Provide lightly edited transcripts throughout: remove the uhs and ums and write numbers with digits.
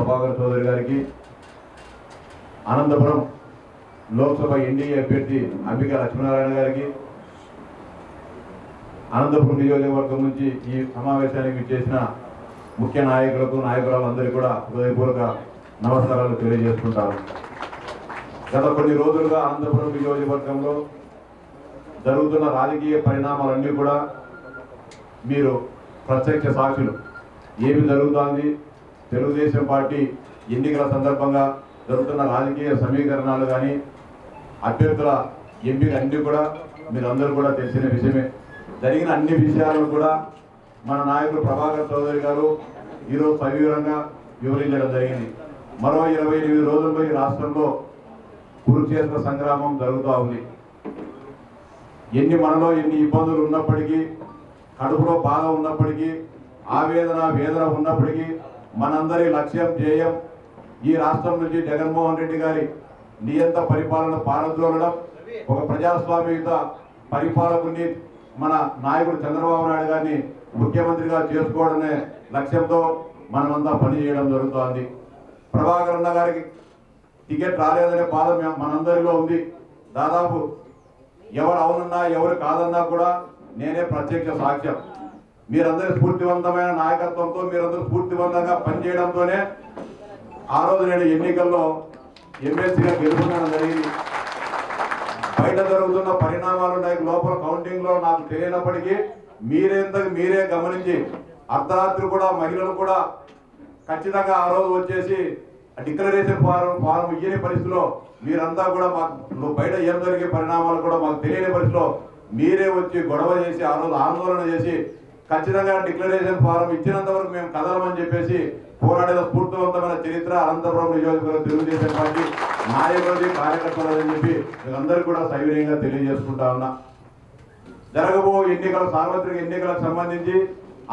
ప్రభాకర్ చౌదరి గారికి, అనంతపురం లోక్సభ ఎన్డీఏ అభ్యర్థి అంబికా లక్ష్మీనారాయణ గారికి, అనంతపురం నియోజకవర్గం నుంచి ఈ సమావేశానికి చేసిన ముఖ్య నాయకులకు నాయకులందరికీ కూడా హృదయపూర్వక నమస్కారాలు తెలియజేసుకుంటారు. గత కొన్ని రోజులుగా అనంతపురం నియోజకవర్గంలో జరుగుతున్న రాజకీయ పరిణామాలన్నీ కూడా మీరు ప్రత్యక్ష సాక్షులు. ఏమి జరుగుతోంది, తెలుగుదేశం పార్టీ ఎన్నికల సందర్భంగా జరుగుతున్న రాజకీయ సమీకరణాలు కానీ అభ్యర్థుల ఎంపిక అన్నీ కూడా మీరందరూ కూడా తెలిసిన విషయమే. జరిగిన అన్ని విషయాలను కూడా మన నాయకుడు ప్రభాకర్ చౌదరి గారు ఈరోజు సవివరంగా వివరించడం జరిగింది. మరో 28 రోజుల్లో ఈ రాష్ట్రంలో కురుక్షేత్ర సంగ్రామం జరుగుతూ ఉంది. మనలో ఎన్ని ఇబ్బందులు ఉన్నప్పటికీ, కడుపులో బాధ ఉన్నప్పటికీ, ఆవేదన వేదన ఉన్నప్పటికీ మనందరి లక్ష్యం ధ్యేయం ఈ రాష్ట్రం నుంచి జగన్మోహన్ రెడ్డి గారి నియంత పరిపాలన పారద్రోలడం, ఒక ప్రజాస్వామ్యయుత పరిపాలకుని మన నాయకుడు చంద్రబాబు నాయుడు గారిని ముఖ్యమంత్రిగా చేసుకోవడమే లక్ష్యంతో మనమంతా పనిచేయడం జరుగుతోంది. ప్రభాకర్ అన్న గారికి టికెట్ రాలేదనే బాధ మనందరిలో ఉంది. దాదాపు ఎవరు అవునన్నా ఎవరు కాదన్నా కూడా నేనే ప్రత్యక్ష సాక్ష్యం. మీరందరూ స్ఫూర్తివంతమైన నాయకత్వంతో, మీరందరూ స్ఫూర్తివంతంగా పనిచేయడంతోనే ఆ రోజు నేను ఎన్నికల్లో ఎమ్మెల్సీగా గెలుపొందడం జరిగింది. బయట జరుగుతున్న పరిణామాలు లోపల కౌంటింగ్లో నాకు తెలియనప్పటికీ మీరే గమనించి అర్ధరాత్రి కూడా మహిళలు కూడా ఖచ్చితంగా ఆ రోజు వచ్చేసి డిక్లరేషన్ ఫారం ఇయ్యని పరిస్థితిలో మీరంతా కూడా మాకు బయట ఏం జరిగే పరిణామాలు కూడా మాకు తెలియని పరిస్థితిలో మీరే వచ్చి గొడవ చేసి ఆ రోజు ఆందోళన చేసి ఖచ్చితంగా డిక్లరేషన్ ఫారం ఇచ్చినంత వరకు మేము కదలమని చెప్పేసి పోరాడేల స్ఫూర్తివంతమైన చరిత్ర అనంతపురం నియోజకవర్గ తెలుగుదేశం పార్టీ నాయకులది, కార్యకర్తలని చెప్పి మీరందరికీ కూడా సవినయంగా తెలియజేసుకుంటా ఉన్నా. జరగబో సార్వత్రిక ఎన్నికలకు సంబంధించి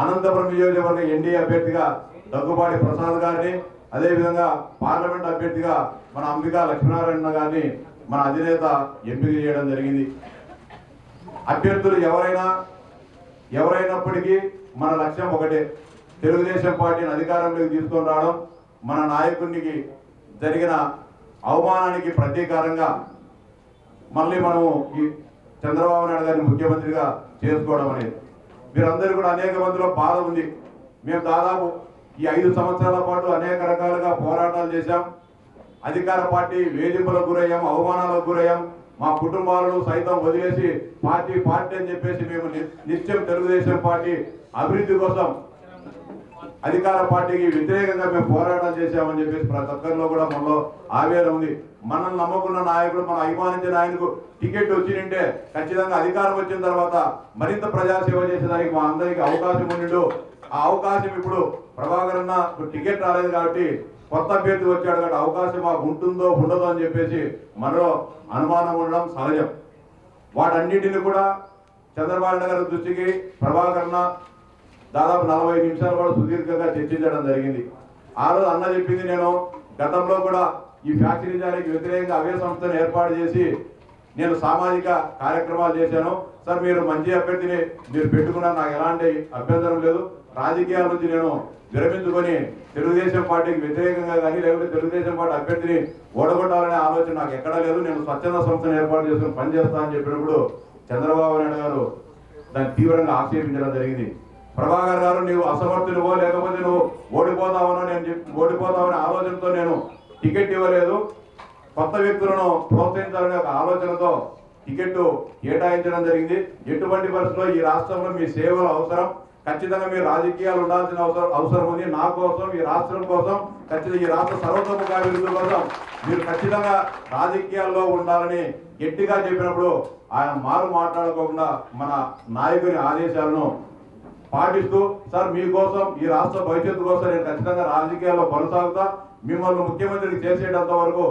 అనంతపురం నియోజకవర్గ ఎన్డీఏ అభ్యర్థిగా దగ్గుబాటి ప్రసాద్ గారిని, అదేవిధంగా పార్లమెంట్ అభ్యర్థిగా మన అంబికా లక్ష్మీనారాయణ గారిని మన అధినేత ఎంపిక చేయడం జరిగింది. అభ్యర్థులు ఎవరైనప్పటికీ మన లక్ష్యం ఒకటే, తెలుగుదేశం పార్టీని అధికారంలోకి తీసుకొని రావడం, మన నాయకునికి జరిగిన అవమానానికి ప్రతీకారంగా మళ్ళీ మనము ఈ చంద్రబాబు నాయుడు గారిని ముఖ్యమంత్రిగా చేసుకోవడం అనేది. మీరందరూ కూడా అనేక మందిలో బాధ ఉంది. మేము దాదాపు ఈ 5 సంవత్సరాల పాటు అనేక రకాలుగా పోరాటాలు చేశాం. అధికార పార్టీ వేధింపులకు గురయ్యాం, అవమానాలకు గురయ్యాం. మా కుటుంబాలను సైతం వదిలేసి పార్టీ అని చెప్పేసి మేము నిత్యం తెలుగుదేశం పార్టీ అభివృద్ధి కోసం అధికార పార్టీకి వ్యతిరేకంగా మేము పోరాటం చేశామని చెప్పేసి ప్రతి ఒక్కరిలో కూడా మనలో ఆవేదన ఉంది. మనల్ని నమ్ముకున్న నాయకుడు, మనం అభిమానించిన ఆయనకు టికెట్ వచ్చింటే ఖచ్చితంగా అధికారం వచ్చిన తర్వాత మరింత ప్రజాసేవ చేసేదానికి మా అందరికీ అవకాశం ఉండిండు. ఆ అవకాశం ఇప్పుడు ప్రభాకర్ అన్న టికెట్ రాలేదు కాబట్టి కొత్త అభ్యర్థి వచ్చాడు కాబట్టి అవకాశం మాకు ఉంటుందో ఉండదో అని చెప్పేసి మనలో అనుమానం ఉండడం సహజం. వాటన్నిటిని కూడా చంద్రబాబు నాయుడు గారి దృష్టికి ప్రభాకర్ అన్న దాదాపు 40 నిమిషాలు కూడా సుదీర్ఘంగా చర్చించడం జరిగింది. ఆ రోజు అన్న చెప్పింది, నేను గతంలో కూడా ఈ ఫ్యాక్టరీజానికి వ్యతిరేకంగా అవే సంస్థను ఏర్పాటు చేసి నేను సామాజిక కార్యక్రమాలు చేశాను. సార్ మీరు మంచి అభ్యర్థిని మీరు పెట్టుకున్నా నాకు ఎలాంటి అభ్యంతరం లేదు. రాజకీయాల నుంచి నేను విరమించుకొని తెలుగుదేశం పార్టీకి వ్యతిరేకంగా కానీ లేకపోతే తెలుగుదేశం పార్టీ అభ్యర్థిని ఓడగొట్టాలనే ఆలోచన నాకు ఎక్కడా లేదు. నేను స్వచ్ఛంద సంస్థను ఏర్పాటు చేసుకుని పనిచేస్తా అని చెప్పినప్పుడు చంద్రబాబు నాయుడు గారు దాన్ని తీవ్రంగా ఆక్షేపించడం జరిగింది. ప్రభాకర్ గారు నీవు అసమర్థునివో లేకపోతే నువ్వు ఓడిపోతావనే ఆలోచనతో నేను టికెట్ ఇవ్వలేదు, కొత్త వ్యక్తులను ప్రోత్సహించాలనే ఒక ఆలోచనతో టికెట్ కేటాయించడం జరిగింది. ఎటువంటి పరిస్థితుల్లో ఈ రాష్ట్రంలో మీ సేవలు అవసరం, ఖచ్చితంగా మీరు రాజకీయాలు ఉండాల్సిన అవసరం ఉంది. నా కోసం, ఈ రాష్ట్రం కోసం, ఖచ్చితంగా ఈ రాష్ట్ర సర్వతోముఖాభివృద్ధి కోసం మీరు ఖచ్చితంగా రాజకీయాల్లో ఉండాలని గట్టిగా చెప్పినప్పుడు ఆయన మాట్లాడుకోకుండా మన నాయకుని ఆదేశాలను పాటిస్తూ, సార్ మీకోసం, ఈ రాష్ట్ర భవిష్యత్తు కోసం నేను ఖచ్చితంగా రాజకీయాల్లో కొనసాగుతా, మిమ్మల్ని ముఖ్యమంత్రికి చేసేటంత వరకు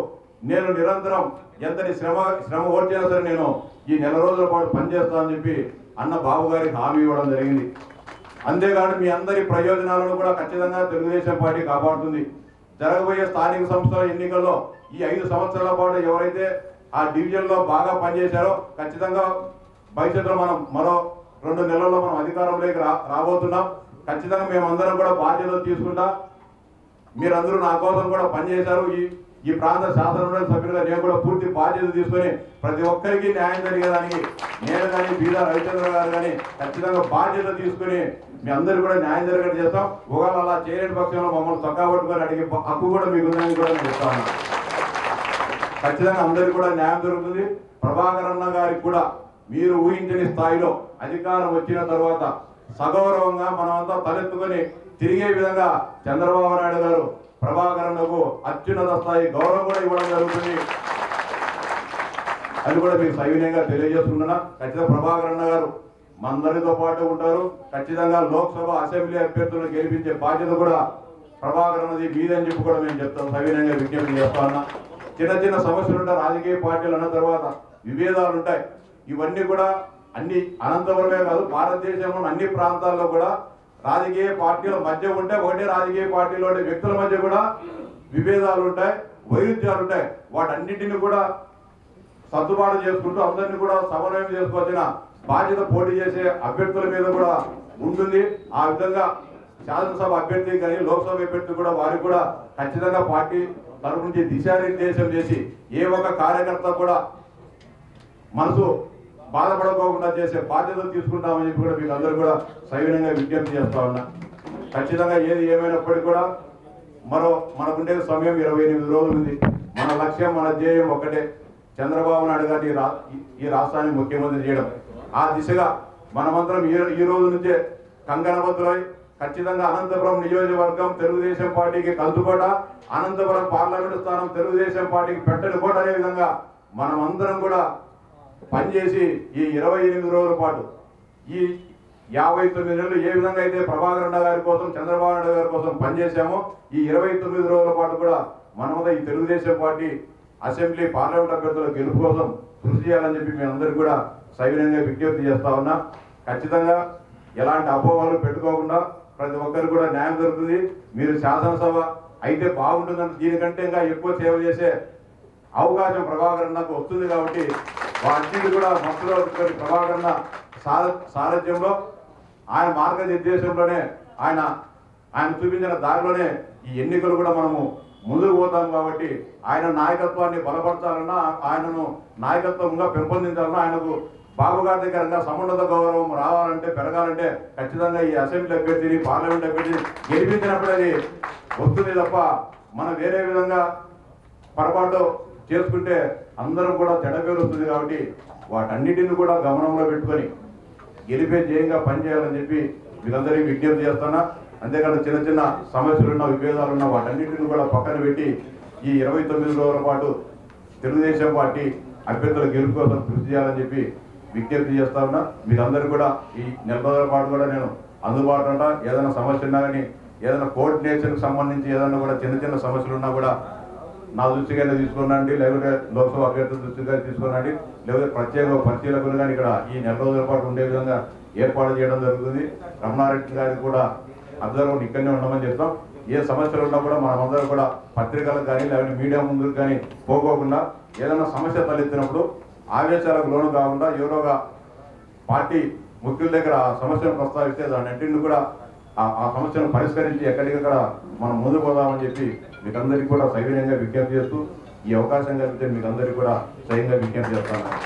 నేను నిరంతరం ఎంతటి శ్రమ ఓడ్చినా సరే నేను ఈ 4 రోజుల పాటు పనిచేస్తానని చెప్పి అన్న బాబు గారికి హామీ ఇవ్వడం జరిగింది. అంతేకాదు మీ అందరి ప్రయోజనాలను కూడా ఖచ్చితంగా తెలుగుదేశం పార్టీ కాపాడుతుంది. జరగబోయే స్థానిక సంస్థల ఎన్నికల్లో ఈ 5 సంవత్సరాల పాటు ఎవరైతే ఆ డివిజన్లో బాగా పనిచేశారో ఖచ్చితంగా భవిష్యత్తులో మనం మరో 2 నెలల్లో మనం అధికారంలోకి రాబోతున్నాం. ఖచ్చితంగా మేమందరం కూడా బాధ్యతలు తీసుకుంటా మీరందరూ నా కోసం కూడా పనిచేశారు. ఈ ప్రాంత శాసనమండలి సభ్యులుగా నేను కూడా పూర్తి బాధ్యత తీసుకొని ప్రతి ఒక్కరికి న్యాయం జరిగేదానికి నేను కానీ బీదా రవిచంద్ర గారు కానీ ఖచ్చితంగా బాధ్యత తీసుకుని మీ అందరూ కూడా న్యాయం జరిగేట్టు చేస్తాం. ఒకవేళ అలా చేయని పక్షంలో మమ్మల్ని చొక్కా పట్టుకొని అడిగే హక్కు కూడా మీకు ఉందని కూడా నేను చెప్తాను. ఖచ్చితంగా అందరికీ కూడా న్యాయం జరుగుతుంది. ప్రభాకర్ అన్న గారికి కూడా మీరు ఊహించని స్థాయిలో అధికారం వచ్చిన తర్వాత సగౌరవంగా మనమంతా తలెత్తుకొని తిరిగే విధంగా చంద్రబాబు నాయుడు గారు ప్రభాకర్ అన్నకు అత్యున్నత స్థాయి గౌరవం కూడా ఇవ్వడం జరుగుతుంది. అది కూడా మీకు సవినయంగా తెలియజేస్తున్నా. ఖచ్చితంగా ప్రభాకర్ అన్న గారు మనందరితో పాటు ఉంటారు. ఖచ్చితంగా లోక్సభ అసెంబ్లీ అభ్యర్థులను గెలిపించే బాధ్యత కూడా ప్రభాకర్ అన్నది మీదని చెప్పి కూడా మేము చెప్తాం. సవినయంగా విజ్ఞప్తి చేస్తా ఉన్నా. చిన్న చిన్న సమస్యలు ఉంటాయి. రాజకీయ పార్టీలు అన్న తర్వాత విభేదాలు ఉంటాయి. ఇవన్నీ కూడా అన్ని అనంతపురమే కాదు భారతదేశంలో అన్ని ప్రాంతాల్లో కూడా రాజకీయ పార్టీల మధ్య ఉంటే ఒకటే రాజకీయ పార్టీలో ఉండే వ్యక్తుల మధ్య కూడా విభేదాలు ఉంటాయి, వైరుధ్యాలు ఉంటాయి. వాటన్నిటిని కూడా సర్దుబాటు చేసుకుంటూ అందరినీ కూడా సమన్వయం చేసుకోవాల్సిన బాధ్యత పోటీ చేసే అభ్యర్థుల మీద కూడా ఉంటుంది. ఆ విధంగా శాసనసభ అభ్యర్థి కానీ లోక్సభ అభ్యర్థి కూడా వారికి కూడా ఖచ్చితంగా పార్టీ తరఫు నుంచి దిశానిర్దేశం చేసి ఏ ఒక్క కార్యకర్త కూడా మనసు బాధపడకోకుండా చేసే బాధ్యతలు తీసుకుంటామని చెప్పి కూడా మీకు అందరూ కూడా సవినంగా విజ్ఞప్తి చేస్తా ఉన్నా. ఖచ్చితంగా ఏది ఏమైనప్పటికీ కూడా మనకుండే సమయం 28 రోజులు ఉంది. మన లక్ష్యం మన ధ్యేయం ఒకటే, చంద్రబాబు నాయుడు గారిని ఈ రాష్ట్రాన్ని ముఖ్యమంత్రి చేయడం. ఆ దిశగా మనమందరం ఈ రోజు నుంచే కంకణబద్ధులై ఖచ్చితంగా అనంతపురం నియోజకవర్గం తెలుగుదేశం పార్టీకి కలుసుకోట, అనంతపురం పార్లమెంటు స్థానం తెలుగుదేశం పార్టీకి పెట్టని కోట అనే విధంగా మనమందరం కూడా పనిచేసి ఈ 28 రోజుల పాటు ఈ 59 నెలలు ఏ విధంగా అయితే ప్రభాకర్ అన్న గారి కోసం చంద్రబాబు నాయుడు గారి కోసం పనిచేశామో ఈ 29 రోజుల పాటు కూడా మనమంతా ఈ తెలుగుదేశం పార్టీ అసెంబ్లీ పార్లమెంట్ అభ్యర్థుల గెలుపు కోసం కృషి చేయాలని చెప్పి మీ అందరికీ కూడా సవినయంగా విజ్ఞప్తి చేస్తా ఉన్నా. ఖచ్చితంగా ఎలాంటి అపోహలు పెట్టుకోకుండా ప్రతి ఒక్కరికి కూడా న్యాయం జరుగుతుంది. మీరు శాసనసభ అయితే బాగుంటుందని దీనికంటే ఇంకా ఎక్కువ సేవ చేసే అవకాశం ప్రభాకర్ అన్నకు వస్తుంది. కాబట్టి వాటిని కూడా మనసులో పెట్టుకొని ప్రభాకర్ అన్న సారథ్యంలో ఆయన మార్గనిర్దేశంలోనే ఆయన చూపించిన దారిలోనే ఈ ఎన్నికలు కూడా మనము ముందుకు పోతాం. కాబట్టి ఆయన నాయకత్వాన్ని బలపరచాలన్నా ఆయనను నాయకత్వంగా పెంపొందించాలన్నా ఆయనకు బాబు గారి దగ్గర సమున్నత గౌరవం రావాలంటే పెరగాలంటే ఖచ్చితంగా ఈ అసెంబ్లీ అభ్యర్థిని పార్లమెంట్ అభ్యర్థిని గెలిపించినప్పుడు అది వస్తుంది తప్ప మనం వేరే విధంగా పొరపాటు చేసుకుంటే అందరం కూడా చెడపేరు వస్తుంది. కాబట్టి వాటన్నిటిని కూడా గమనంలో పెట్టుకొని గెలిపే ధ్యేయంగా పనిచేయాలని చెప్పి మీరందరికీ విజ్ఞప్తి చేస్తున్నా. అంతేకాదు చిన్న చిన్న సమస్యలున్న విభేదాలున్న వాటన్నిటిని కూడా పక్కన పెట్టి ఈ 29 రోజుల పాటు తెలుగుదేశం పార్టీ అభ్యర్థుల గెలుపు కోసం కృషి చేయాలని చెప్పి విజ్ఞప్తి చేస్తా ఉన్నా. మీరందరూ కూడా ఈ 40 రోజుల పాటు కూడా నేను అందుబాటులో ఉంటా. ఏదైనా సమస్య ఉన్నా కానీ ఏదైనా కోఆర్డినేషన్కి సంబంధించి ఏదైనా కూడా చిన్న చిన్న సమస్యలు ఉన్నా కూడా నా దృష్టికైనా తీసుకున్నాండి, లేకపోతే లోక్సభ అభ్యర్థుల దృష్టిగా తీసుకున్నాండి, లేకపోతే ప్రత్యేక పరిశీలకులు కానీ ఇక్కడ ఈ 40 రోజుల పాటు ఉండే విధంగా ఏర్పాటు చేయడం జరుగుతుంది. రమణారెడ్డి గారికి కూడా అబ్జర్వర్ ఇక్కడనే ఉండమని చెప్తాం. ఏ సమస్యలు ఉన్నా కూడా మనమందరం కూడా పత్రికలకు కానీ లేకపోతే మీడియా ముందుకు కానీ పోకోకుండా ఏదైనా సమస్య తలెత్తినప్పుడు ఆవేశాలకు లోను కాకుండా ఎవరోగా పార్టీ ముఖ్యుల దగ్గర ఆ సమస్యను ప్రస్తావిస్తే దాన్నింటిని కూడా ఆ సమస్యను పరిష్కరించి ఎక్కడికక్కడ మనం ముందుకు పోదామని చెప్పి మీకందరికీ కూడా సవినయంగా విజ్ఞప్తి చేస్తూ ఈ అవకాశం కలిగితే మీకందరికీ కూడా స్వయంగా విజ్ఞప్తి చేస్తాను.